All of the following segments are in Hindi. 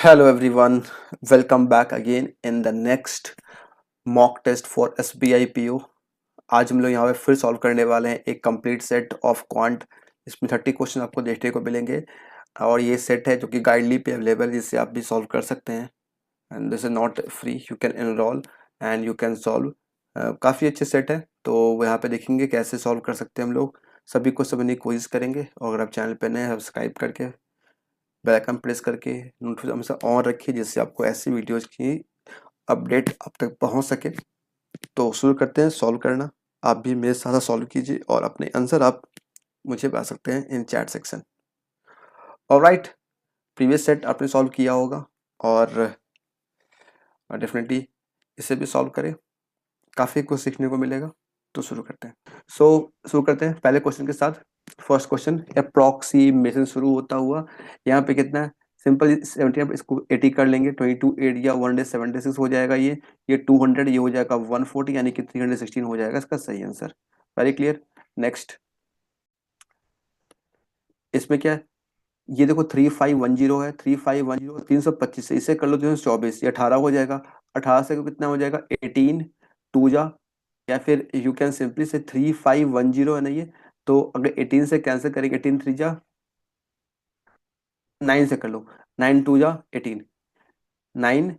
Hello everyone, welcome back again in the next mock test for SBI PO। आज हम लोग यहाँ पे फिर सॉल्व करने वाले हैं एक कंप्लीट सेट ऑफ क्वांट। इसमें 30 क्वेश्चन आपको देखने को मिलेंगे और ये सेट है जो कि गाइडली पे अवेलेबल है, जिससे आप भी सॉल्व कर सकते हैं। And this is not free, you can enrol and you can solve. काफ़ी अच्छे सेट है, तो वो यहाँ पे देखेंगे कैसे सॉल्व कर सकते हैं हम लोग। सभी को समझने की कोशिश करेंगे और अगर आप चैनल पे नए हैं सब्सक्राइब करके बेल आइकन प्रेस करके नोटिफिकेशन हमेशा ऑन रखिए, जिससे आपको ऐसी वीडियोज़ की अपडेट आप तक पहुंच सके। तो शुरू करते हैं सॉल्व करना। आप भी मेरे साथ सॉल्व कीजिए और अपने आंसर आप मुझे बता सकते हैं इन chat section. Alright, previous set आपने सॉल्व किया होगा और डेफिनेटली इसे भी सॉल्व करें, काफ़ी कुछ सीखने को मिलेगा। तो शुरू करते हैं। शुरू करते हैं पहले क्वेश्चन के साथ। फर्स्ट क्वेश्चन, अप्रॉक्सीमेशन शुरू होता हुआ यहाँ पे कितना है, सिंपल 70 आप इसको 80 कर लेंगे, 22 8 या 1 डे 76 हो जाएगा। ये 200, ये हो जाएगा 140, यानी कि 316 हो जाएगा इसका सही आंसर। Very clear. नेक्स्ट, इसमें क्या है, ये देखो 3510 है, 3510 325 से इसे कर लो 324, ये 18 हो जाएगा। 18 से कितना हो जाएगा 18, टू जा, या फिर यू कैन सिंपली से 3510 है ना ये। तो अगर 18 से कैंसिल करेंगे, 18 थ्री जा 9 से कर लो, 9 टू जा 18, 9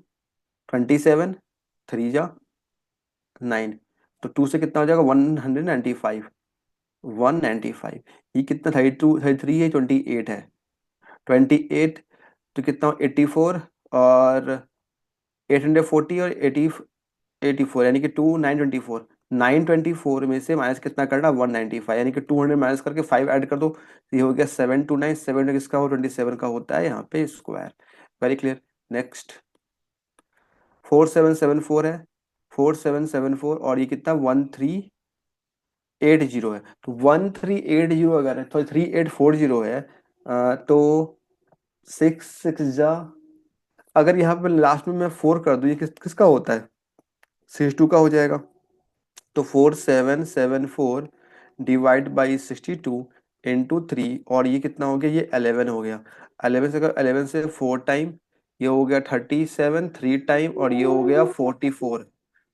27, थ्री जा 9, तो 2 से कितना हो जाएगा 195, 195। ये कितना 32 33 है, 28 है, 28 तो कितना 84 और 840 और 84, यानी कि 924। 924 में से माइनस कितना करना 195, यानी कि 200 माइनस करके 5 ऐड कर दो, ये हो गया 729। 7 किसका हो 27 का होता है यहाँ पे स्क्वायर। Very clear. नेक्स्ट, 4774 है, 4774 और ये कितना 1380 है। तो 1380 अगर है तो 3840 है, तो 6 अगर यहाँ पे लास्ट में मैं 4 कर दूँ, ये किसका होता है 62 का हो जाएगा। तो 4774 डिवाइड बाई 62 इंटू 3, और ये कितना हो गया, ये 11 हो गया। 11 से 11 से 4 टाइम, ये हो गया 37, 3 टाइम, और ये हो गया 44।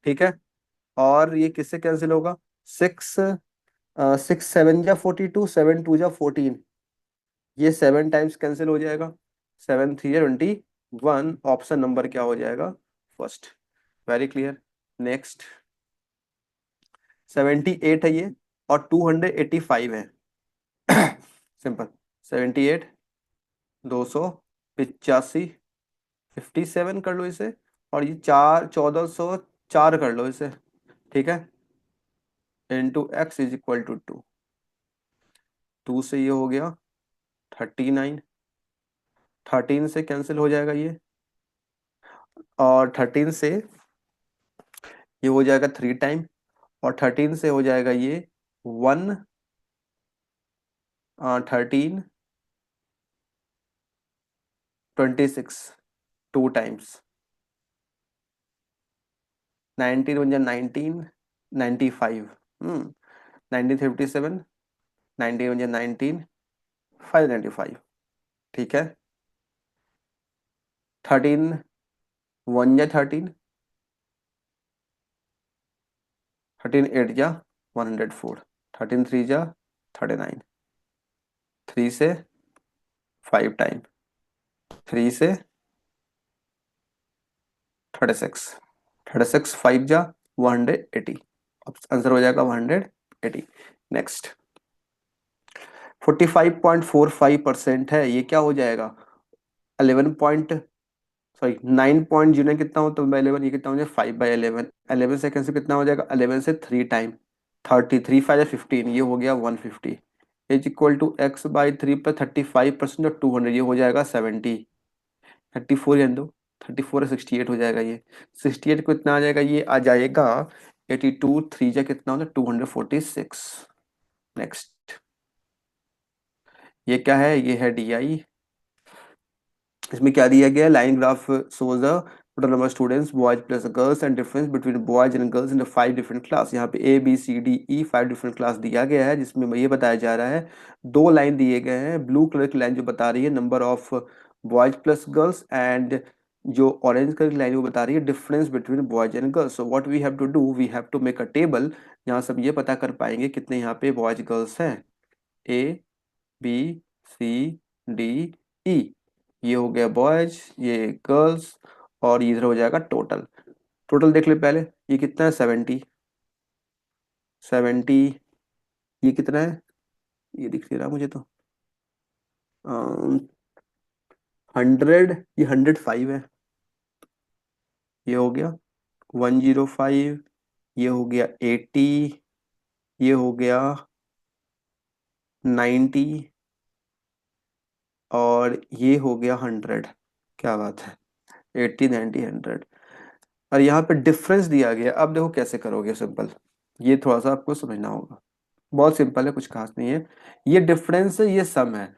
ठीक है, और ये किससे कैंसिल होगा, 6 6 7 जा 42, 7 2 जा 14, ये 7 टाइम्स कैंसिल हो जाएगा। 7 3 जा 21, ऑप्शन नंबर क्या हो जाएगा फर्स्ट। Very clear. नेक्स्ट, 78 है ये और 285 है। सिंपल, 78 285, 57 कर लो इसे, और ये 1404 कर लो इसे। ठीक है, into x is equal to 2। 2 से ये हो गया 39, 13 से कैंसिल हो जाएगा ये, और 13 से ये हो जाएगा 3 टाइम, और 13 से हो जाएगा ये 1, 13 26, 2 टाइम्स, 19 बन जाए 19 95, 1957, 19 बन जाए 19 595। ठीक है, 13 1 जा 13, 13 8 जा 104, 13 3 जा 39, 3 से 5 टाइम, 3 से 36, 36 5 जा 180, आंसर हो जाएगा 180। नेक्स्ट, 45.45% है, ये क्या हो जाएगा 11 पॉइंट, सॉरी 9.0 कितना होता है 11, ये कितना हो जाएगा 5/11। 11 सेकेंड से कितना हो जाएगा 11 से 3 टाइम, 30 3 5 15, ये हो गया 150, इज इक्वल टू x/3 पर 35% और 200, ये हो जाएगा 70। 34 दो, 34 68 हो जाएगा ये। 68 को इतना आ जाएगा, ये आ जाएगा 82, 3 जा कितना होता है 246। नेक्स्ट, ये क्या है, ये है DI। इसमें क्या दिया गया है, line graph shows the total number students boys plus girls and difference between boys and girls in the 5 different class. यहाँ पे ABCDE 5 डिफरेंट क्लास दिया गया है, जिसमें ये बताया जा रहा है, 2 लाइन दिए गए हैं। ब्लू कलर की लाइन जो बता रही है number of boys plus girls, and जो ऑरेंज कलर की लाइन वो बता रही है difference between boys and girls. So what we have to do, we have to make a table जहाँ से हम ये पता कर पाएंगे कितने यहाँ पे बॉयज गर्ल्स हैं. ए बी सी डी ई, ये हो गया बॉयज, ये गर्ल्स, और इधर हो जाएगा टोटल. टोटल देख ले पहले, ये कितना है 70. 70, ये कितना है, ये दिख नहीं रहा मुझे तो. 100, ये 105 है. ये हो गया 105, ये हो गया 80, ये हो गया 90, और ये हो गया 100. क्या बात है, 80 90 100. और यहाँ पे डिफरेंस दिया गया. अब देखो कैसे करोगे, सिंपल. ये थोड़ा सा आपको समझना होगा. बहुत सिंपल है, कुछ खास नहीं है. ये डिफरेंस है, ये सम है.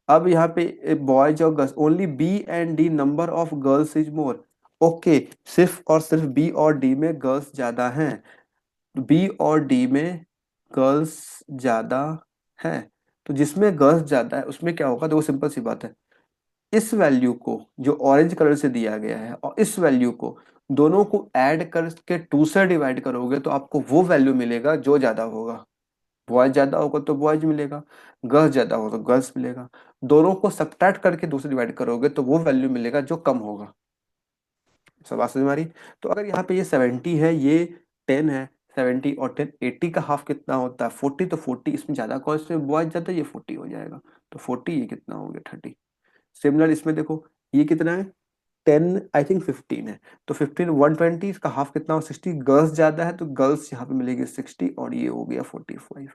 अब यहाँ पे बॉयज और girls, only B and D number of girls is more. Okay, सिर्फ और सिर्फ बी और डी में गर्ल्स ज्यादा हैं. बी और डी में गर्ल्स ज्यादा हैं. तो जिसमें गर्ल्स ज्यादा है उसमें क्या होगा, देखो सिंपल सी बात है. इस वैल्यू को जो ऑरेंज कलर से दिया गया है और इस वैल्यू को, दोनों को ऐड करके 2 से डिवाइड करोगे तो आपको वो वैल्यू मिलेगा जो ज्यादा होगा. बॉयज ज्यादा होगा तो बॉयज मिलेगा, गर्ल्स ज्यादा होगा तो गर्ल्स मिलेगा. दोनों को सब्ट्रैक्ट करके 2 से डिवाइड करोगे तो वो वैल्यू मिलेगा जो कम होगा. सब बात समझ में आ रही. तो अगर यहाँ पे ये 70 है, ये 10 है. 70 और 10, 80 का हाफ कितना होता है 40. तो 40 इसमें ज्यादा कौन, इसमें बॉयज ज्यादा, ये 40 हो जाएगा. तो 40, ये कितना हो गया 30. सिमिलर इसमें देखो, ये कितना है 10, आई थिंक 15 है. तो 15 120, इसका हाफ कितना हो 60. गर्ल्स ज्यादा है तो गर्ल्स यहाँ पे मिलेगी 60, और ये हो गया 45.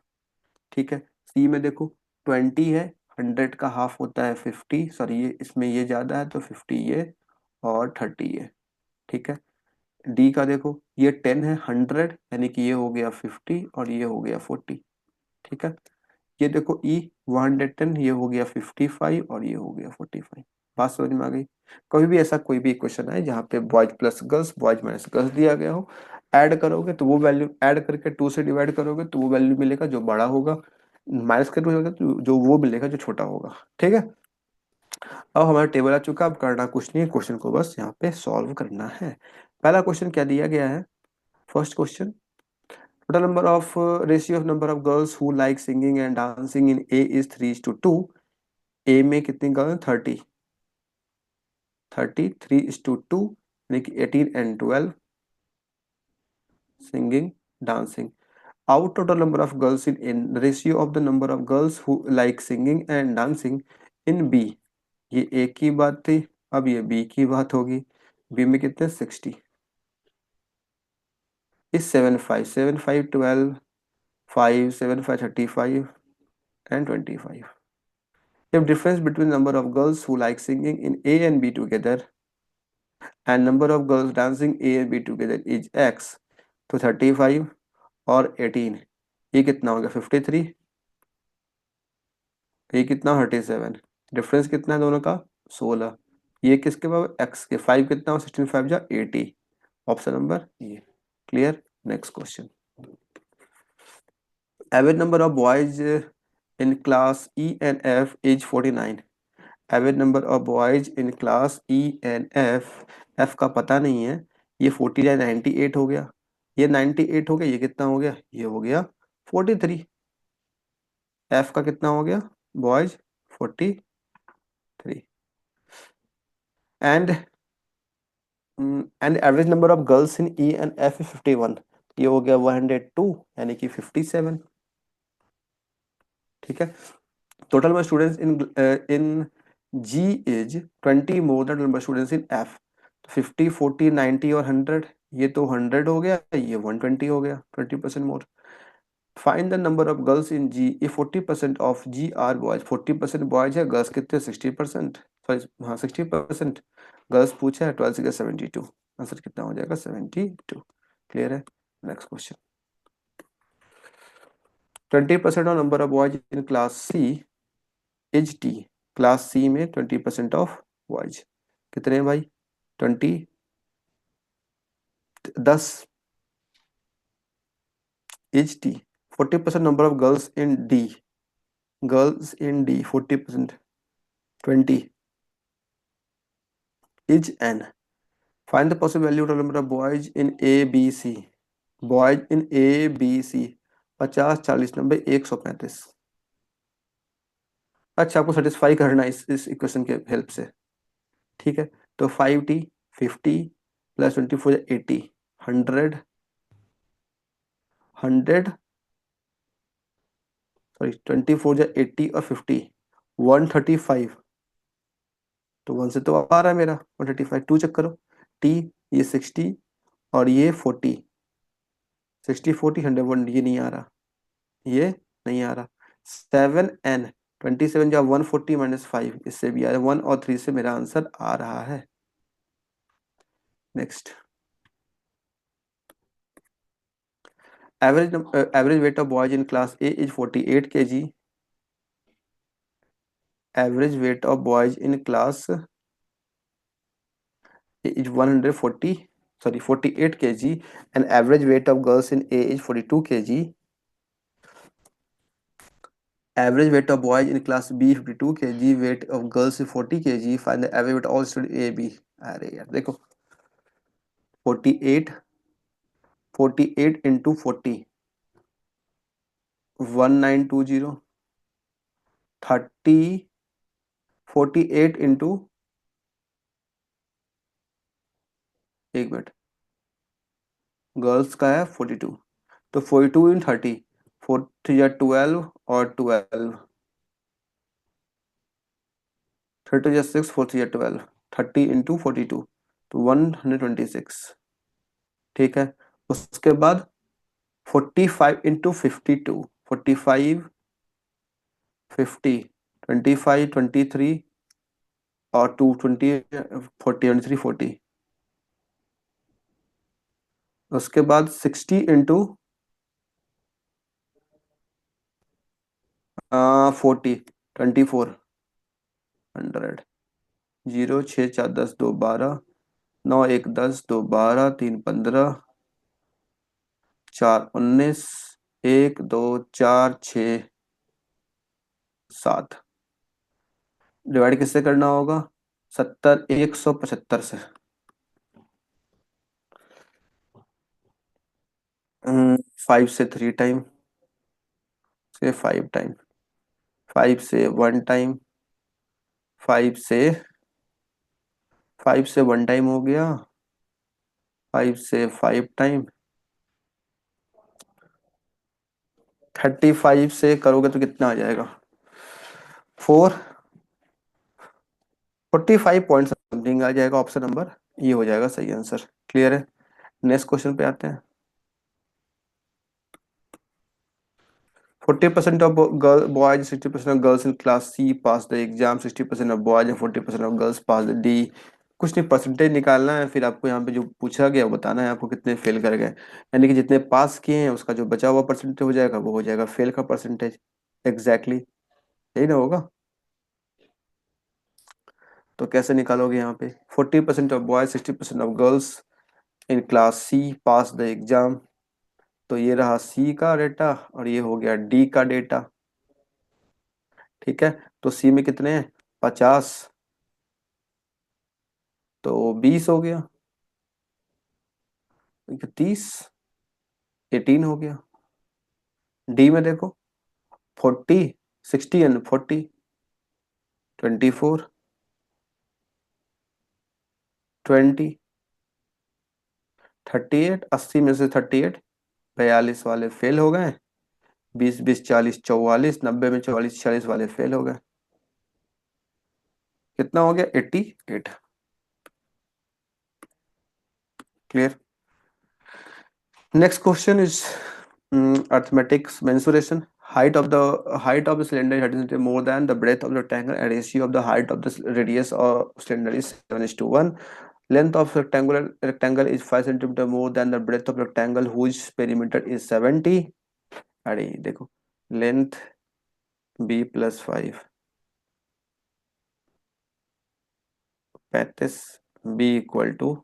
ठीक है. सी में देखो 20 है, 100 का हाफ होता है 50. सॉरी, ये इसमें ये ज्यादा है तो 50 ये, और 30 ये. ठीक है. डी का देखो, ये 10 है, 100, यानी कि ये हो गया 50 और ये हो गया 40. ठीक है. ये देखो ई 110, ये हो गया 55 और ये हो गया 45. बात समझ में आ गई. कभी भी ऐसा कोई भी क्वेश्चन है जहाँ पे boys plus girls, boys minus girls दिया गया हो, ऐड करोगे तो वो वैल्यू, ऐड करके 2 से डिवाइड करोगे तो वो वैल्यू मिलेगा जो बड़ा होगा, माइनस करके होगा तो जो वो मिलेगा जो छोटा होगा. ठीक है. अब हमारा टेबल आ चुका. अब करना कुछ नहीं है, क्वेश्चन को बस यहाँ पे सॉल्व करना है. पहला क्वेश्चन क्या दिया गया है, first question. Total number of ratio of number of girls who like singing and dancing in A is 3:2. A में कितनी गर्ल, 30. 30 3:2, यानी कि 18 and 12 singing dancing. Out total number of girls in N, ratio of the number of girls who like singing and dancing in B. ये A की बात थी, अब ये B की बात होगी. B में कितने 60. इस 7 5 7 5 12 5 7 5 35 and 25. If difference between number of girls who like singing in A and B together and number of girls dancing A and B together is X, तो 35 और 18, ये कितना हो गया 53. ये कितना 37. डिफरेंस कितना है दोनों का 16. ये किसके पावर X के. 5 कितना हो 16 5 जा 80. ऑप्शन नंबर ये. Clear. Next question. Average number of boys in class E and F is 49. Average number of boys in class E and F का पता नहीं है. ये 40 या 98 हो गया, ये 98 हो गया, ये कितना हो गया, ये हो गया 43. F का कितना हो गया boys 43. And average number of girls in E and F is 51. ये हो गया 102, यानी कि 57. ठीक है. total number of students in G is 20 more than number of students in F. 50 40 90 और 100, ये तो 100 हो गया, ये 120 हो गया, 20% more. Find the number of girls in G if 40% of G are boys. 40% boys है, गर्ल्स कितने 60%, सॉरी हाँ 60% गर्ल्स पूछा है. 12 से 72, आंसर कितना हो जाएगा 72. क्लियर है. Next question. 20% of number of boys in class C is T. Class C में 20% ऑफ बॉयज कितने हैं भाई 20, 10 is T. 40% number of girls in D, girls in D 40%, 20. is n. Find the possible value of total number of boys in A, B, C. Boys in A, B, C 50, 40, 90, 135। अच्छा, आपको सेटिस्फाई करना है इस इक्वेशन के हेल्प से, ठीक है। तो 5t 50 प्लस 24 80, 100 100 सॉरी 24 80 और 50 135। तो 1 से तो आ रहा है मेरा 135, 2 चेक करो। t ये 60 और ये 40, 60 40 100 1, ये नहीं आ रहा, ये नहीं आ रहा। 7n 27 जो 140 माइनस 5, इससे भी आ रहा है। 1 और 3 से मेरा आंसर आ रहा है। Next, average weight of boys in class A is 48 kg। Average weight of boys in class A is 48 kg and average weight of girls in A is 42 kg. Average weight of boys in class B 52 kg, weight of girls is 40 kg. Find the average weight of all students A, B. अरे यार देखो 48 48 into 40 1920 30 48 into, एक मिनट, गर्ल्स का है 42, तो 42 इन 30, 4 3 या 12 और 12, 30 या 6 4 3 या 12, 30 इंटू 42 तो 126, ठीक है। उसके बाद 45 इंटू 52, 45 50 25 23 और 2 20 40 23 40। उसके बाद 60 इंटू 40 24 100, 0 6 4 10 2 12 9 1 10 2 12 3 15 4 19 1 2 4 6 7। डिवाइड किससे करना होगा? 70 175 से। 5 से 3 टाइम, से 5 टाइम, 5 से 1 टाइम, 5 से 1 टाइम हो गया, 5 से 5 टाइम, 35 से करोगे तो कितना आ जाएगा? 4 45 पॉइंट समथिंग आ जाएगा। ऑप्शन नंबर ये हो जाएगा सही आंसर। क्लियर है? नेक्स्ट क्वेश्चन पे आते हैं। 40% of boys, 60% of girls in class C pass the exam, 60% of boys and 40% of girls pass the D। कुछ नहीं, परसेंटेज निकालना है, फिर आपको यहाँ पे जो पूछा गया वो बताना है आपको कितने फेल कर गए, यानी कि जितने पास किए हैं उसका जो बचा हुआ परसेंटेज हो जाएगा वो हो जाएगा फेल का परसेंटेज। एग्जैक्टली यही ना होगा। तो कैसे निकालोगे यहाँ पे? 40% of boys 60% of girls in class C pass the exam, तो ये रहा सी का डेटा और ये हो गया डी का डेटा, ठीक है। तो सी में कितने हैं? 50, तो 20 हो गया, 30 18 हो गया। डी में देखो 40 60 एंड 40 24 20 38, 80 में से 38, 42 वाले फेल हो गए, 20 20 40 44, 90 में 44 40 वाले फेल हो गए। कितना हो गया? 88। Clear? Next question is arithmetics mensuration. Height of the cylinder is 30 cm more than the breadth of the rectangle, and ratio of the height of the radius of cylinder is 7:1. Length of rectangle is 5 cm more than the breadth of rectangle whose perimeter is 70। अरे देखो, length b plus 5 35, b equal to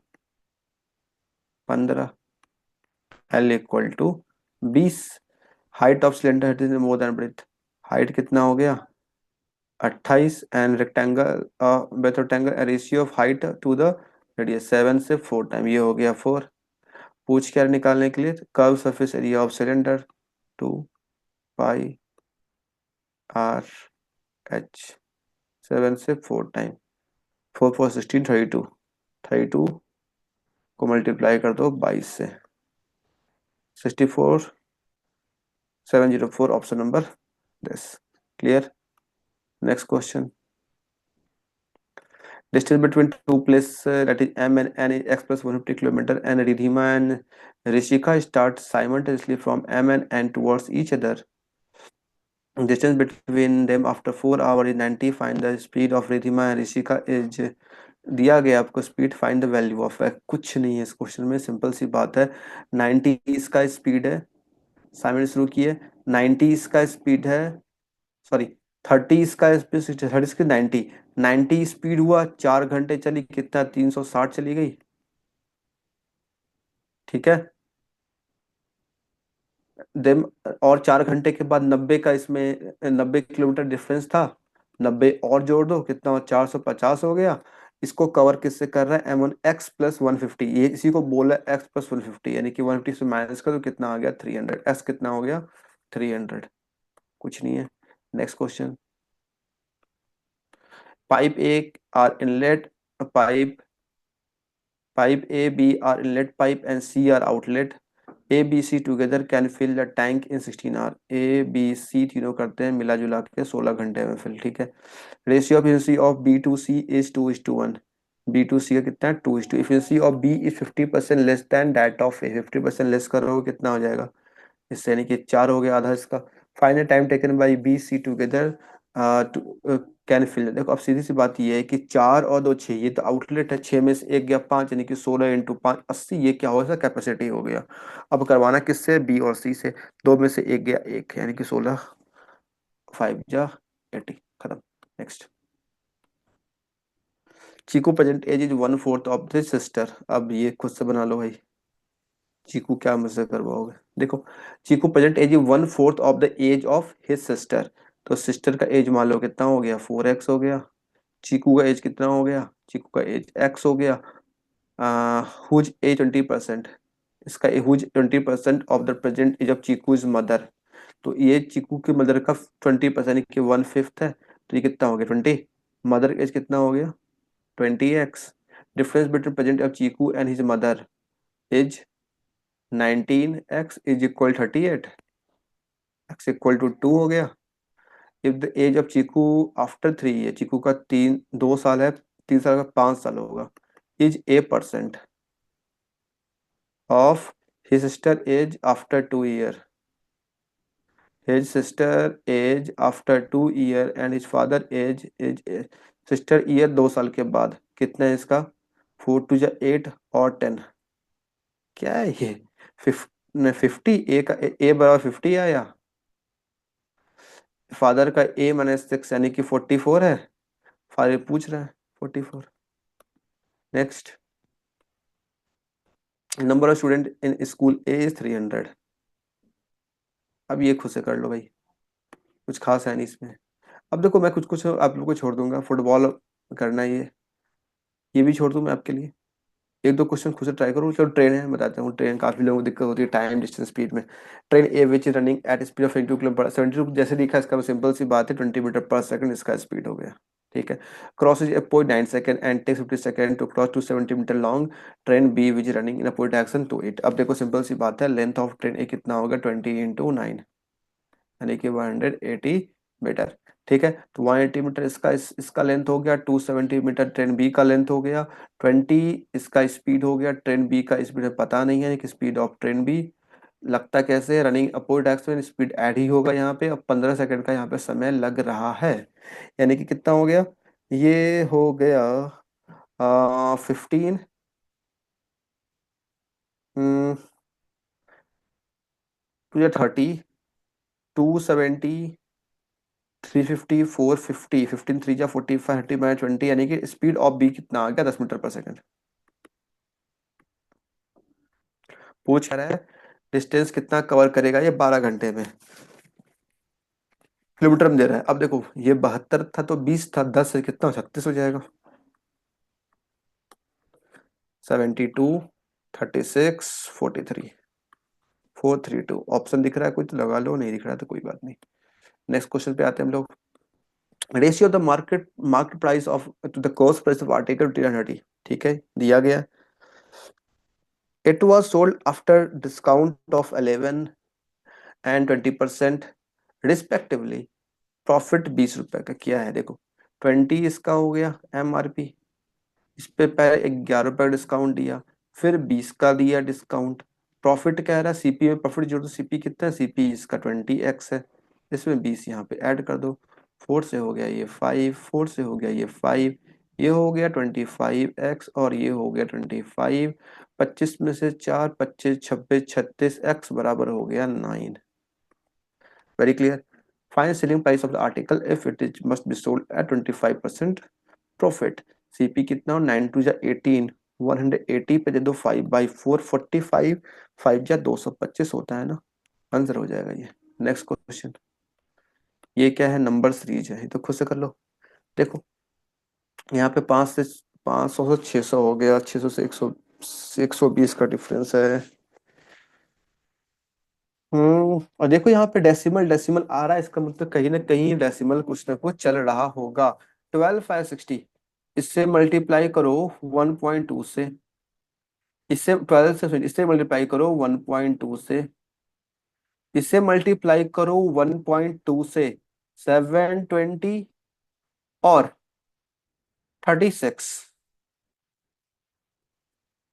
15, l equal to 20। Height of cylinder more than breadth, height कितना हो गया? 28 and rectangle with rectangle ratio of height to the radius 7 से 4 टाइम, ये हो गया 4। पूछ क्या निकालने के लिए, curve surface area of cylinder 2 pi R H, 7 से 4 टाइम, 4 4 16 32, 32 को मल्टीप्लाई कर दो 22 से, 64 704, option number this. Clear. Next question, distance between two places, that is M and N, is x plus 150 kilometer, and Ridhima and Rishika start simultaneously from M and N towards each other. Distance between them after 4 hours is 90. Find the speed of Ridhima and Rishika is, दिया गया आपको speed, find the value of है, कुछ नहीं है इस क्वेश्चन में, सिंपल सी बात है। 90 इसका स्पीड है, साइमन शुरू किए, 90 इसका स्पीड है, सॉरी 30 इसका स्पीड, 30 इसकी 90, 90 स्पीड हुआ, 4 घंटे चली, कितना 360 चली गई, ठीक है। देन और 4 घंटे के बाद 90 का इसमें 90 किलोमीटर डिफरेंस था, 90 और जोड़ दो, कितना हो, 450 हो गया। इसको कवर किससे कर रहा है, M1 x प्लस 150, ये इसी को बोला x प्लस 150, यानी कि 150 से माइनस कर, तो कितना आ गया 300, x कितना हो गया 300, कुछ नहीं है। Next question, pipe A R inlet, pipe pipe A, B are inlet pipe and C are outlet. A, B, C together can fill the tank in 16 hours. A, B, C तीनों करते हैं मिला जुला के 16 घंटे में फिल, ठीक है। Ratio of efficiency of B to C is 2:1, B to C का कितना है 2:2, efficiency of B is 50% less than that of A, 50% less करोगे कितना हो जाएगा, इससे यानी कि 4 हो गया आधा इसका। Final time taken by B C together can fill, देखो अब सीधी सी बात ये है कि 4 और 2 6, ये तो आउटलेट है, 6 में से एक गया 5, यानी कि 16 × 5 80, ये क्या हो गया कैपेसिटी हो गया। अब करवाना किससे, बी और सी से, 2 में से एक गया 1, यानी कि 16, 5 जा 80, खत्म। Next, Chiku present age is 1/4 of this sister, अब ये खुद से बना लो भाई, चीकू क्या मुझसे करवाओगे। देखो Cheeku present age 1/4 of the age of his sister, तो सिस्टर का एज मान लो कितना हो गया 4x हो गया, चीकू का एज कितना हो गया, चीकू का एज x हो गया, हुज एज 20%, इसका whose 20% of the present age of Chiku is mother, तो ये चीकू की मदर का 20% की 1/5 है, तो ये कितना हो गया 20, मदर एज कितना हो गया 20x, difference between present of Chiku and his mother is 19x is equal 38, x equal to 2 हो गया। If the age of Chiku after 3 है, चीकू का 2 साल है, 3 साल का 5 साल होगा, is A% of his sister age after 2 year, his sister age after 2 year and his father age is sister year 2 साल के बाद, कितना है इसका 4 2 8 और 10, क्या है ये 50, ए का ए बराबर 50 आया, फादर का A-6 यानी कि 44 है, फादर पूछ रहा है 44। Next, number of student in school A is 300, अब ये खुद से कर लो भाई, कुछ खास है नहीं इसमें। अब देखो मैं कुछ कुछ आप लोगों को छोड़ दूंगा, फुटबॉल करना है ये भी छोड़ दूं मैं आपके लिए, 1 2 क्वेश्चन खुद से ट्राई करो। चलो ट्रेन है बताता हूँ, ट्रेन काफी लोगों को दिक्कत होती है टाइम डिस्टेंस स्पीड में। Train A which is running at speed of 72 kilometre 72, जैसे लिखा है इसका सिंपल सी बात है 20 मीटर पर सेकंड इसका स्पीड हो गया, ठीक है। Crosses a point 9 second and takes 50 second to cross 270 metre long train B which running in opposite direction to it. अब देखो सिंपल सी बात है, लेंथ ऑफ ट्रेन ए कितना होगा 20 × 9, यानी कि 180 मीटर, ठीक है। तो 180 मीटर इसका लेंथ हो गया, 270 मीटर ट्रेन बी का लेंथ हो गया, 20 इसका स्पीड हो गया, ट्रेन बी का स्पीड पता नहीं है कि स्पीड ऑफ ट्रेन बी लगता कैसे, running opposite direction speed add ही होगा यहाँ पे। अब 15 सेकंड का यहाँ पे समय लग रहा है, यानी कि कितना हो गया, ये हो गया 15, टू 30, 270, 350, 450, 15 3 जा 45, 30 यानी कि स्पीड ऑफ बी कितना आ गया 10 मीटर पर सेकंड। पूछ रहा है डिस्टेंस कितना कवर करेगा ये 12 घंटे में, किलोमीटर में दे रहा है। अब देखो ये 72 था तो 20 था, 10 से कितना 36 हो जाएगा। 72, 36, 43, 432। ऑप्शन दिख रहा है कोई तो लगा लो, नहीं दिख रहा तो कोई बात नहीं। नेक्स्ट क्वेश्चन पे आते हैं हम लोग। Ratio of the market price of to the cost price of article 330। ठीक है, दिया गया। It was sold after discount of 11 and 20% respectively. Profit 20 रुपए का किया है। देखो 20 इसका हो गया MRP, इस पे पहले 11 रुपए डिस्काउंट दिया, फिर 20 का दिया डिस्काउंट। प्रॉफिट कह रहा है सीपी में प्रॉफिट जोड़ दो, सीपी कितना है, सीपी इसका 20x है, इसमें 20 यहाँ पे ऐड कर दो। 4 से हो गया ये 5, 4 से हो गया ये 5, ये हो गया 25x और ये हो गया 25। 25 में से 4, 25, 26, 36, x बराबर हो गया 9। Very clear. Final selling price of the article if it is must be sold at 25% profit. CP कितना हो, 9 टू जा 18, 180 पे दे दो 5/4, 45, 5 जा 225 होता है ना, आंसर हो जाएगा ये। नेक्स्ट क्वेश्चन, ये क्या है, नंबर सीरीज है, ये तो खुद से कर लो। देखो यहाँ पे 500 से 600 हो गया, 600 से 120 का डिफरेंस है। और देखो यहाँ पे डेसिमल डेसिमल आ रहा है, इसका मतलब कहीं ना कहीं डेसिमल कुछ ना कुछ चल रहा होगा। 12/560, इससे मल्टीप्लाई करो 1.2 से, इससे 12 से इससे मल्टीप्लाई करो 1.2 से, इससे मल्टीप्लाई करो 1.2 से, 720 और 36।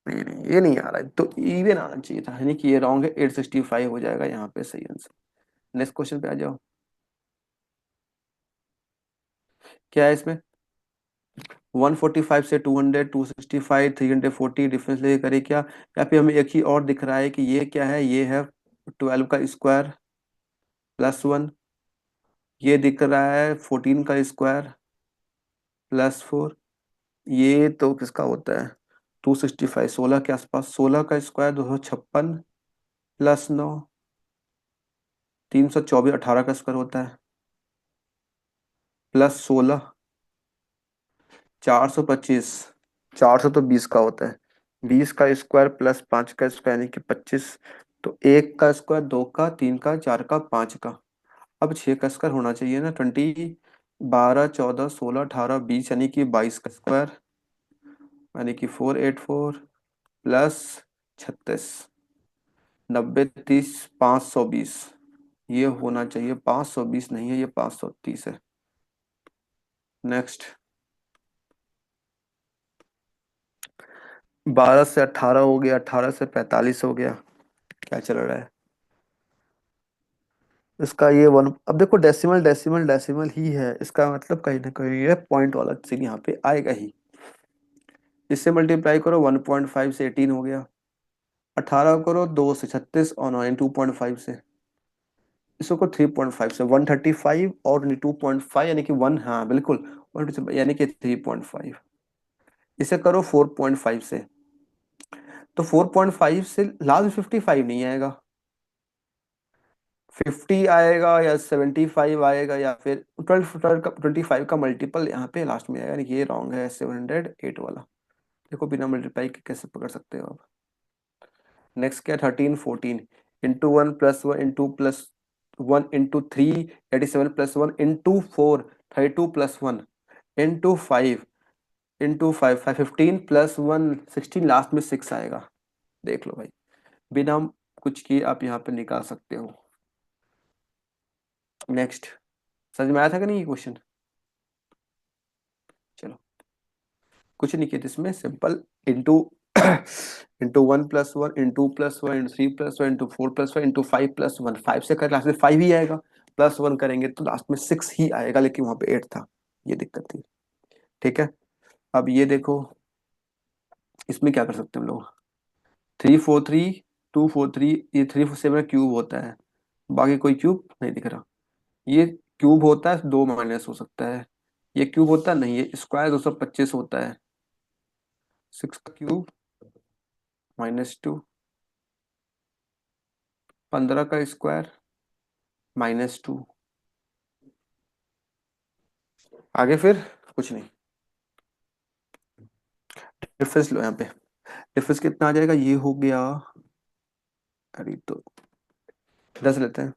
नहीं नहीं ये नहीं आ रहा है, तो इवन आना चाहिए था, यानी कि ये रॉन्ग है, 865 हो जाएगा यहाँ पे सही आंसर। नेक्स्ट क्वेश्चन पे आ जाओ। क्या है इसमें, 145 से 200, 265, 340 डिफरेंस लेके करे क्या। या फिर हमें एक ही और दिख रहा है कि ये क्या है, ये है 12 का स्क्वायर +1, ये दिख रहा है 14 का स्क्वायर +4। ये तो किसका होता है, 265, 16 के आसपास, 16 का स्क्वायर 256 +9, 324, 18 का स्क्वायर होता है +16, 425, 400 तो 20 का होता है, 20 का स्क्वायर +5 का स्क्वायर यानी कि 25। तो 1 का स्क्वायर, 2 का, 3 का, 4 का, 5 का। अब 6 का स्क्वायर होना चाहिए ना, 20, 12, 14, 16, 18, 20 यानी कि 22 का स्क्वायर, यानी कि 484 +36, 90, 30, 520। ये होना चाहिए 520, नहीं है ये 530 है। नेक्स्ट, 12 से 18 हो गया, 18 से 45 हो गया, क्या चल रहा है इसका, ये वन। अब देखो डेसिमल डेसिमल डेसिमल ही है, इसका मतलब कहीं ना कहीं ये पॉइंट वाला सीन यहाँ पे आएगा ही। इससे मल्टीप्लाई करो 1.5 से 18 हो गया, 18 करो 2 से 36 और 9 2.5 से, इसको 3.5 से 135 और 2.5 यानी कि 1, हाँ बिल्कुल 1 यानी कि 3.5। इसे करो 4.5 से, तो 4.5 से लास्ट 55 नहीं आएगा, 50 आएगा या 75 आएगा या फिर 25 का मल्टीपल यहाँ पे लास्ट में आएगा, यानी कि ये रॉन्ग है 708 वाला। देखो बिना मल्टीप्लाई के कैसे पकड़ सकते हो आप। नेक्स्ट क्या, 13, 14 into 1 +1 into +1 into 3, 87 +1 into 4, 32 +1 into 5 into 5, 15 +1 16, last में 6 आएगा। देख लो भाई, बिना कुछ किए आप यहाँ पे निकाल सकते हो। नेक्स्ट, समझ में आया था कि नहीं ये क्वेश्चन। चलो, कुछ नहीं किया इसमें, simple into into 1 + 1 into +1 into 3 + 1 into 4 + 1 into 5 + 1, 5 से कर लास्ट में 5 ही आएगा, +1 करेंगे तो लास्ट में 6 ही आएगा, लेकिन वहां पे 8 था, ये दिक्कत थी। ठीक है, अब ये देखो, इसमें क्या कर सकते हैं हम लोग, 343, 243, ये 347 क्यूब होता है, बाकी कोई क्यूब नहीं दिख रहा। ये क्यूब होता है 2 माइनस हो सकता है, ये क्यूब होता है नहीं, ये स्क्वायर 225 होता है, 6 का क्यूब -2, 15 का स्क्वायर -2, आगे फिर कुछ नहीं, डिफरेंस लो यहाँ पे। डिफरेंस कितना आ जाएगा, ये हो गया, अरे तो 10 लेते हैं।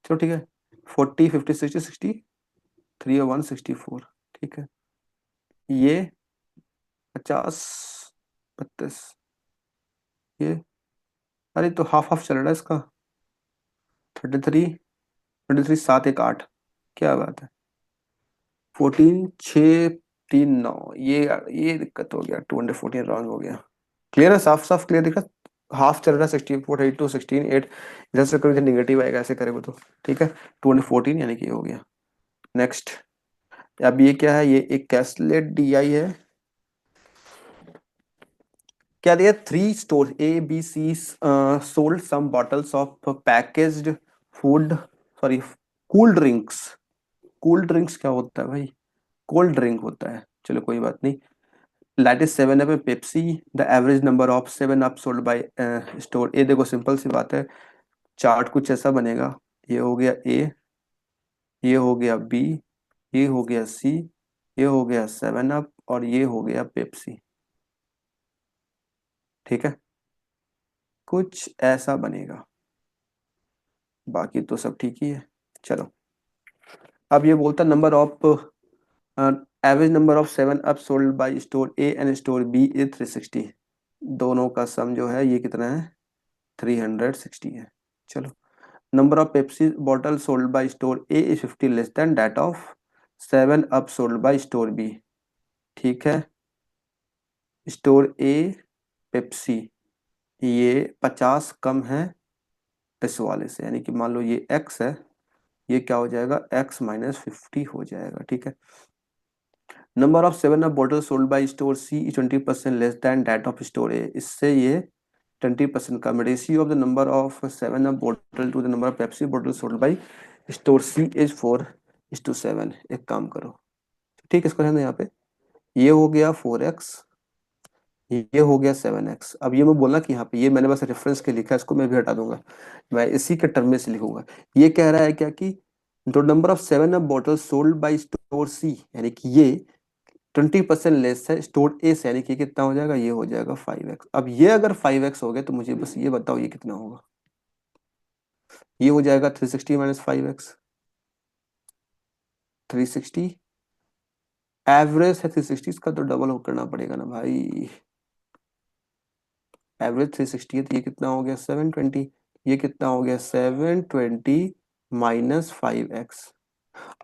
चलो ठीक है, 40 50 60 63 और 164, ठीक है। ये 50 32, ये अरे तो हाफ हाफ चल रहा है इसका, 33 23 7 1 8, क्या बात है। 14 6 3 9, ये दिक्कत हो गया, 214 रॉन्ग हो गया। क्लियर है, साफ साफ क्लियर दिखा। हाफ चल रहा है 64 82 16 8, इधर से करोगे निगेटिव आएगा, ऐसे करेंगे तो ठीक है। 214 यानी कि ये हो गया। नेक्स्ट, अब ये क्या है, ये एक कैस्लेट डी आई है। क्या दिया, 3 store A B C sold some bottles of packaged food, sorry cool drinks. Cool drinks क्या होता है भाई, कोल्ड ड्रिंक होता है, चलो कोई बात नहीं। Light is 7 up and Pepsi, the average number of 7 up sold by store A. देखो सिंपल सी बात है, चार्ट कुछ ऐसा बनेगा, ये हो गया ए, ये हो गया बी, ये हो गया सी, ये हो गया 7 अप और ये हो गया पेप्सी, ठीक है। कुछ ऐसा बनेगा, बाकी तो सब ठीक ही है। चलो, अब ये बोलता number of average number of 7 up sold by store A and store B is 360। दोनों का सम जो है ये कितना है, 360 है। चलो, number of Pepsi bottle sold by store A is 50 less than that of 7 up sold by store B, ठीक है। स्टोर ए पेप्सी, ये 50 कम है इस वाले से, यानी कि मान लो ये x है, ये क्या हो जाएगा, x माइनस 50 हो जाएगा, ठीक है। Number of 7 up bottle sold by store C is 20% less than that of store A, इससे ये 20% कम। Ratio of the number of 7 up bottle to the number of Pepsi bottle sold by store C is 4:7। एक काम करो, ठीक है, इसको रहने यहाँ पे, ये हो गया 4x, ये हो गया 7x। अब ये मैं बोला कि यहाँ पे ये मैंने बस रेफरेंस के लिखा है, इसको मैं भी हटा दूंगा, मैं इसी के टर्म में से लिखूंगा। ये कह रहा है क्या कि the number of 7 up bottle sold by store C, यानी कि ये 20% लेस है स्टोर ए से, यानी कि कितना हो जाएगा, ये हो जाएगा 5x। अब ये अगर 5x हो गया तो मुझे बस ये बताओ ये कितना होगा, ये हो जाएगा 360 माइनस 5x, 360। एवरेज है 360, इसका तो डबल करना पड़ेगा ना भाई, एवरेज 360 है तो ये कितना हो गया 720, ये कितना हो गया 720 माइनस 5x।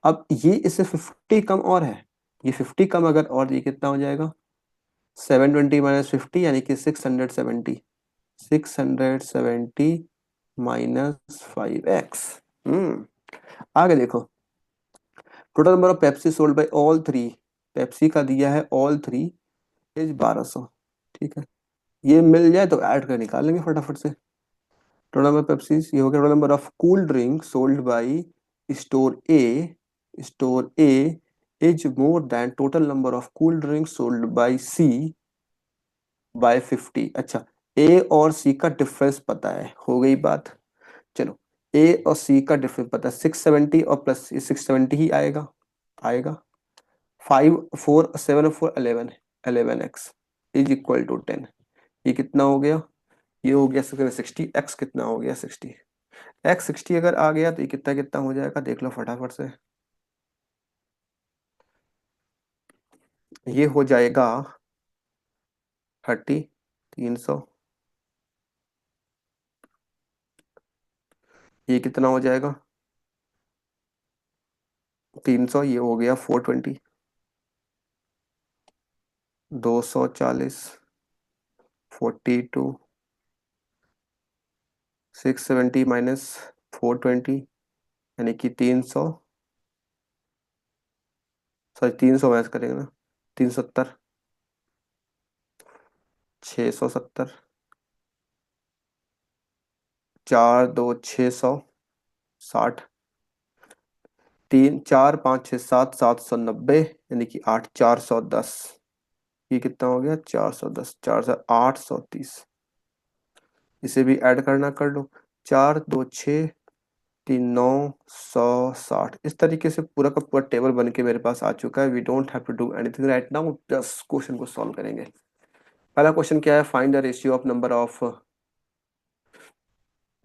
अब ये इससे 50 कम और है, ये 50 कम अगर और, ये कितना हो जाएगा 720 माइनस 50 यानी कि 670, 670 माइनस 5x। आगे देखो, total number of Pepsi sold by all three, Pepsi का दिया है ऑल थ्री इज 1200, ठीक है। ये मिल जाए तो ऐड कर निकालेंगे फटाफट से। टोटल नंबर पेप्सीज ये हो गया, total number of cool drink sold by store A, store A is more than total number of cool drink sold by C by 50। अच्छा, ए और सी का डिफरेंस पता है, हो गई बात। चलो, ए और सी का डिफरेंस पता है, 670 और प्लस 670 ही आएगा, आएगा। 5 4 7 4 11, 11x इज इक्वल टू 10। ये कितना हो गया, ये हो गया 60, एक्स कितना हो गया 60, एक्स 60 अगर आ गया तो ये कितना कितना हो जाएगा, देख लो फटाफट से। ये हो जाएगा 30, 300, ये कितना हो जाएगा 300, ये हो गया 420, 240, 42, 670 माइनस 420 यानी कि 300, सॉरी 300 माइनस करेंगे ना, 370, 670, 4 2 600, 60, 3 4 5 6 7, 790 यानी कि 8 410, ये कितना हो गया 410, 4 830। इसे भी ऐड करना कर लो, 4 2 6 960 इस तरीके से पूरा का पूरा टेबल बन के मेरे पास आ चुका है। We don't have to do anything right now, just question को सॉल्व करेंगे। पहला क्वेश्चन क्या है, find the ratio of number of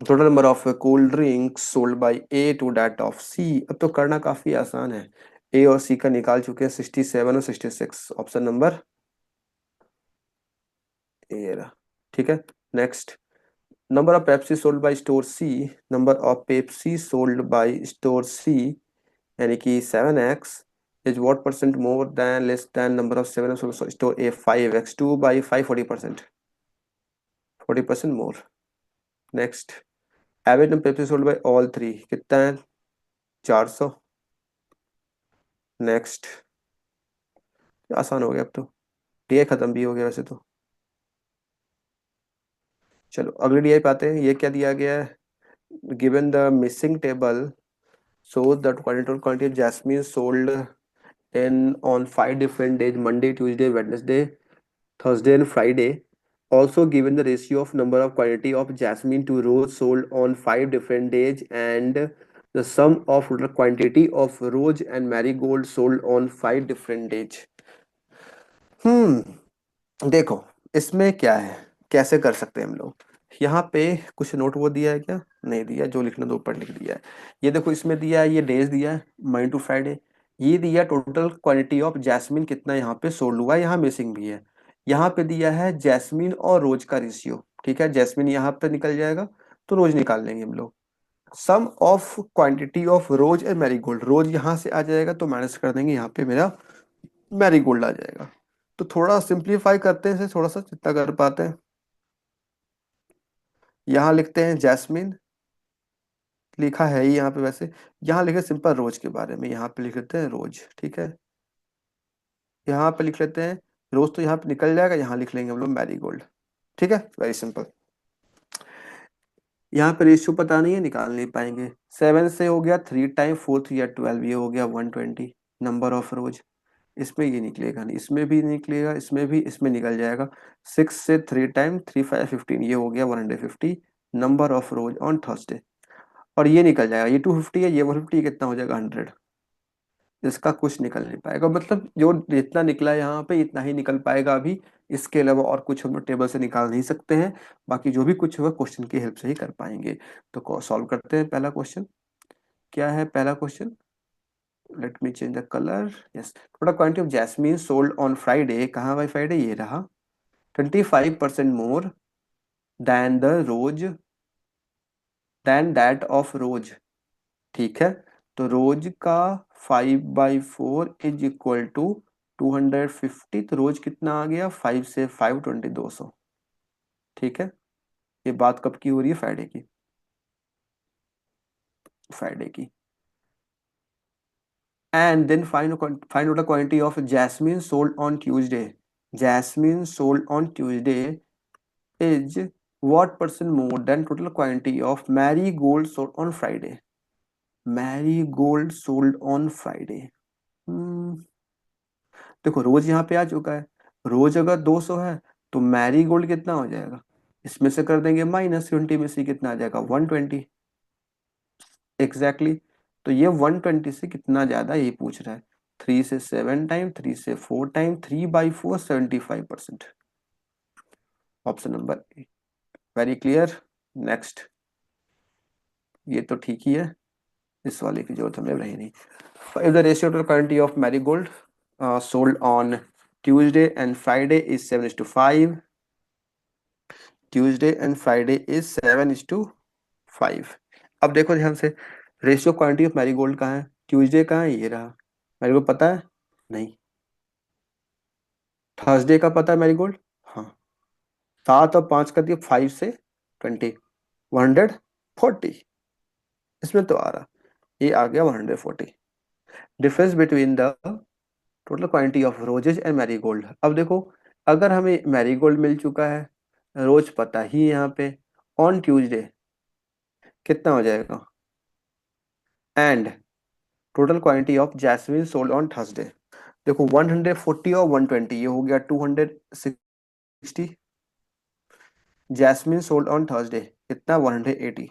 total number of cold drinks sold by A to that of C. अब तो करना काफी आसान है, ए और सी का निकाल चुके हैं, 67 और 66, ऑप्शन नंबर ए रहा। ठीक है, next, number of Pepsi sold by store C, number of Pepsi sold by store C यानी कि 7x is what percent more than less than number of 7 store A 5x, 2 by 5 40%, 40% more. Next, average number Pepsi sold by all three कितना है, 400। नेक्स्ट, आसान हो गया अब तो, डीआई खत्म भी हो गया वैसे तो। चलो अगले डीआई पे आते हैं, ये क्या दिया गया है, given the missing table shows that quantity of jasmine sold in on 5 different days, Monday, Tuesday, Wednesday, Thursday and Friday. Also given the ratio of number of quantity of jasmine to rose sold on 5 different days and the sum of total quantity of rose and marigold sold on 5 different days. देखो इसमें क्या है, कैसे कर सकते हैं हम लोग, यहाँ पे कुछ नोट वो दिया है क्या, नहीं दिया, जो लिखना तो ऊपर लिख दिया है। ये देखो इसमें दिया है, ये डेज दिया है मंडे टू फ्राइडे, ये दिया टोटल क्वांटिटी ऑफ जैस्मिन कितना यहाँ पे सोल्ड हुआ है, यहाँ मिसिंग भी है। यहाँ पे दिया है जैस्मिन और रोज का रेशियो, ठीक है, जैस्मिन यहाँ पे निकल जाएगा तो रोज निकाल लेंगे हम लोग। Sum of quantity of rose and marigold, rose यहाँ से आ जाएगा तो माइनस कर देंगे, यहाँ पे मेरा मैरीगोल्ड आ जाएगा। तो थोड़ा सिंप्लीफाई करते हैं इसे, थोड़ा सा जितना कर पाते हैं। यहाँ लिखते हैं जैस्मिन, लिखा है ही यहाँ पे वैसे, यहाँ लिखे सिंपल रोज के बारे में, यहाँ पे लिख लेते हैं रोज, ठीक है। यहाँ पे लिख लेते हैं रोज, तो यहाँ पे निकल जाएगा, यहाँ लिख लेंगे हम लोग मैरीगोल्ड, ठीक है, वेरी सिंपल। यहाँ पे रेशियो पता नहीं है, निकाल नहीं पाएंगे। 7 से हो गया 3 टाइम 4 3 या 12, ये हो गया 120 नंबर ऑफ रोज। इसमें ये निकलेगा नहीं, इसमें भी निकलेगा, इसमें भी, इसमें निकल जाएगा। 6 से 3 टाइम 3 5 15, ये हो गया 150 number of rose on Thursday. और ये निकल जाएगा, ये 250 है, ये 150, कितना हो जाएगा 100। इसका कुछ निकल नहीं पाएगा, मतलब जो जितना निकला है यहाँ पे इतना ही निकल पाएगा अभी, इसके अलावा और कुछ हम लोग टेबल से निकाल नहीं सकते हैं। बाकी जो भी कुछ होगा क्वेश्चन की हेल्प से ही कर पाएंगे। तो सॉल्व करते हैं पहला क्वेश्चन। क्या है पहला question, let me change the colour, yes. Total quantity of jasmine sold on Friday, कहाँ बाई फ्राइडे, ये रहा, 25% more than the rose, than that of rose, ठीक है। तो रोज का 5/4 इज इक्वल टू 250, तो रोज कितना आ गया, 5 से 5 20 200, ठीक है। ये बात कब की हो रही है, फ्राइडे की, फ्राइडे की। And then find total quantity of jasmine sold on Tuesday, jasmine sold on Tuesday is what percent more than total quantity of marigold sold on Friday, marigold sold on Friday। देखो रोज यहाँ पे आ चुका है, रोज अगर 200 है तो मैरीगोल्ड कितना हो जाएगा, इसमें से कर देंगे माइनस, 20 में से कितना आ जाएगा 120, एग्जैक्टली। तो ये 120 से कितना ज्यादा ये पूछ रहा है, 3 से 7 टाइम, 3 से 4 time, 3/4 75%, option number A, very clear. Next, ये तो ठीक ही है, इस वाले की जरूरत हमें रही नहीं। If the ratio to quantity of marigold sold on Tuesday and Friday is 7:5, Tuesday and Friday is 7:5। अब देखो ध्यान से, रेशियो क्वांटिटी ऑफ मैरीगोल्ड कहाँ है, ट्यूसडे कहाँ है, ये रहा, मैरीगोल्ड पता है नहीं, थर्सडे का पता है मैरीगोल्ड, हाँ, 7 और 5 कर दिया, 5 से 20, 140, इसमें तो आ रहा, ये आ गया 140। Difference between the total quantity of roses and marigold. अब देखो, अगर हमें मैरीगोल्ड मिल चुका है, रोज पता ही है यहाँ पे, ऑन ट्यूसडे कितना हो जाएगा, and total quantity of jasmine sold on Thursday. देखो 140 और 120, ये हो गया 260, जैस्मिन सोल्ड ऑन थर्सडे कितना 180,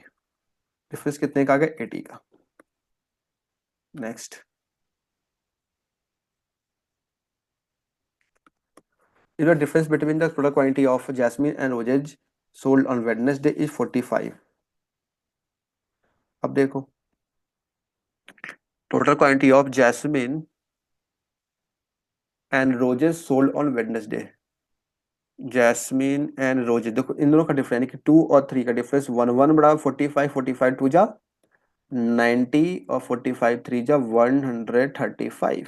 डिफरेंस कितने का आ गया 80 का। Next, you know difference between the product quantity of jasmine and roses sold on Wednesday is 45। अब देखो, total quantity of jasmine and roses sold on Wednesday. Jasmine and roses, देखो इन दोनों का डिफरेंस यानी कि 2 और 3 का डिफरेंस, 1 1 बड़ा 45, 45 2 जा 90 और 45 3 जा 135।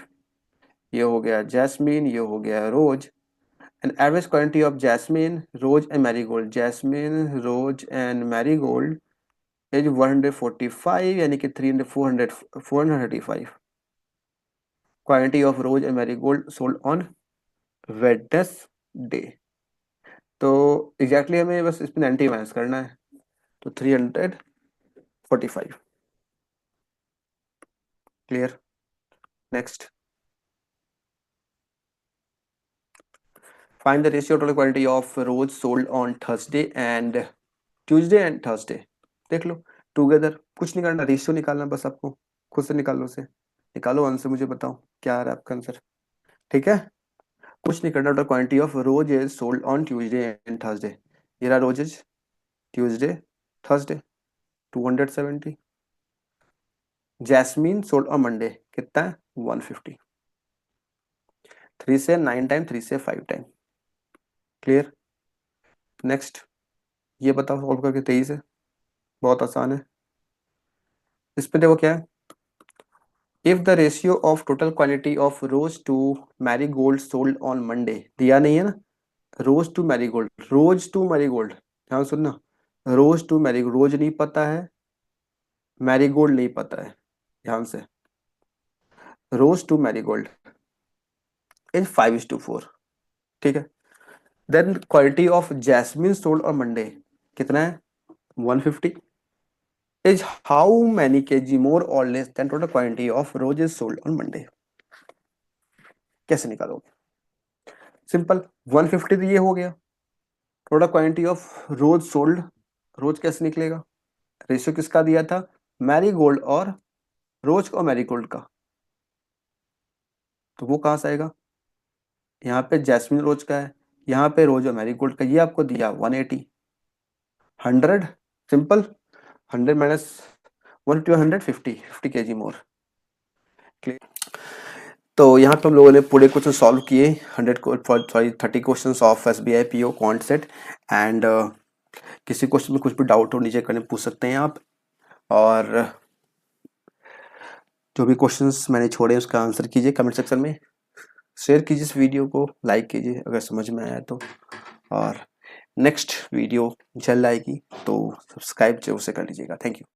ये हो गया जैस्मिन, ये हो गया rose. And average quantity of jasmine rose and marigold, jasmine rose and marigold is 145 यानी कि 300 400 435। Quantity of rose and marigold sold on Wednesday. तो एग्जैक्टली हमें बस इसमें 90 माइनस करना है, तो 345। Clear. Next, find the ratio total quantity of rose sold on Thursday and Tuesday and Thursday. देख लो टुगेदर, कुछ नहीं करना, रेशियो निकालना बस आपको, खुद से निकालो उसे, निकालो आंसर, मुझे बताओ क्या आ रहा है आपका आंसर। ठीक है, कुछ नहीं करना, total quantity of roses sold on Tuesday and Thursday. ये रहा roses, Tuesday Thursday 270। Jasmine sold on Monday कितना है 150। 3 से 9 टाइम, 3 से 5 टाइम। क्लियर। नेक्स्ट, ये बताओ सॉल्व करके 23 है, बहुत आसान है। इसमें देखो क्या है, if the ratio of total quantity of rose to marigold sold on Monday, दिया नहीं है ना, rose to marigold, rose to marigold, ध्यान सुनना, रोज टू मैरीगोल्ड, रोज नहीं पता है, मैरीगोल्ड नहीं पता है, ध्यान से, रोज टू मैरीगोल्ड इज 5:4। ठीक है, then quality of jasmine sold on Monday कितना है 150 is how many KG more और less than total quantity of roses sold on Monday. कैसे निकालोगे, सिंपल, 150 तो ये हो गया, total quantity of rose sold, rose कैसे निकलेगा, रेशियो किसका दिया था, मैरीगोल्ड और रोज और मैरीगोल्ड का, तो वो कहां से आएगा, यहाँ पे जैस्मिन रोज का है, यहाँ पे रोज और मैरीगोल्ड का, ये आपको दिया 180, 100, सिंपल, 100 माइनस 150 150 50 केजी मोर। तो यहाँ पे हम लोगों ने पूरे क्वेश्चन सॉल्व किए, 30 question of SBI PO quant set. And किसी क्वेश्चन में कुछ भी डाउट हो नीचे करने पूछ सकते हैं आप, और जो भी क्वेश्चंस मैंने छोड़े उसका आंसर कीजिए कमेंट सेक्शन में, शेयर कीजिए इस वीडियो को, लाइक कीजिए अगर समझ में आया तो, और नेक्स्ट वीडियो जल्द आएगी तो सब्सक्राइब जरूर से कर लीजिएगा। Thank you.